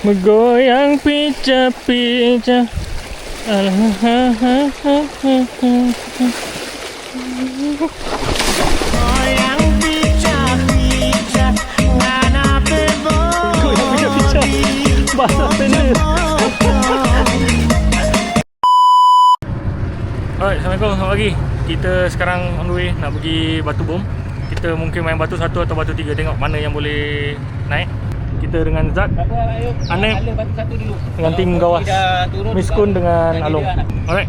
Bergoyang pica-pica. Goyang pica-pica, ngana Goyang pica-pica. Basah tender. Alright, Assalamualaikum, selamat pagi. Kita sekarang on the way nak pergi Batu Bom. Kita mungkin main Batu 1 atau Batu 3, tengok mana yang boleh naik. Kita dengan Zat, Anip, dengan tim gawas, Miskun dengan Along. Alright,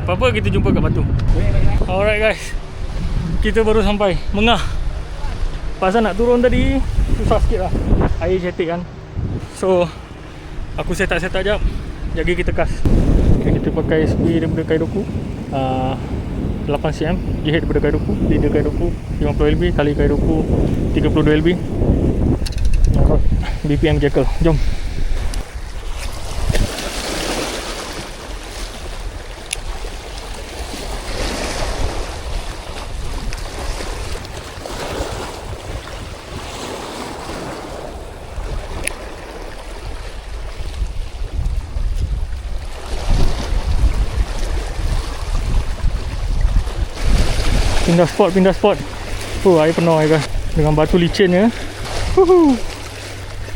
apa-apa kita jumpa kat Batu. Alright guys, kita baru sampai Mengah. Pasal nak turun tadi susah sikit lah, air cetek kan. So aku set up jap, jaga kita kas. Okay, kita pakai SP daripada Kaidoku 8cm, jihad daripada Kaidoku, leader Kaidoku 50 lb, tali Kaidoku 32 lb, BPM Jackal. Jom. Pindah spot. Air penuh guys. Dengan batu licinnya.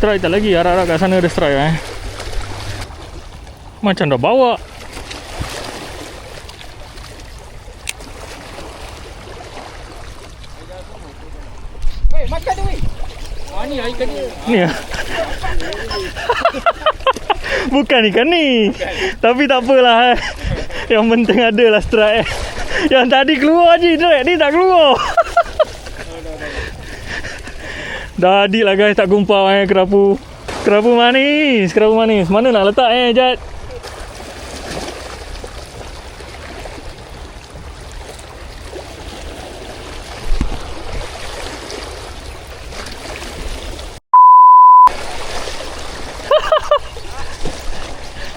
Strike tak lagi. Harap-harap kat sana ada strike Macam dah bawa. Weh, makan tu weh. Ni ikan dia. Ni lah. Bukan ikan ni. Tapi tak apalah Yang penting ada lah strike Yang tadi keluar je strike ni tak keluar. Dah adik lah guys, tak gumpau kerapu. Kerapu manis. Mana nak letak Jad?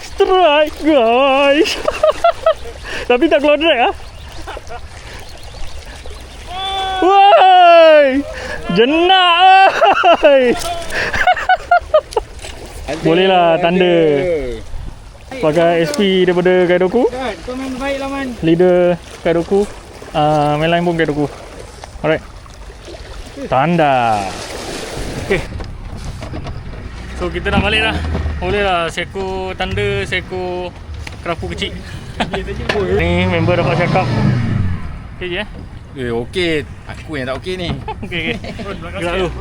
Strike guys. Tapi tak keluar drag Woi, jenak Boleh lah tanda. Pakai SP daripada Kaidoku. Kau main baik lah man. Leader Kaidoku, main lain pun Kaidoku. Alright, tanda. Okay, so kita nak balik lah. Boleh lah seko tanda, seko kerapu kecil. Ni member dapat cakap. Okay je okey. Aku yang tak okey ni. Okay. Gerak dulu.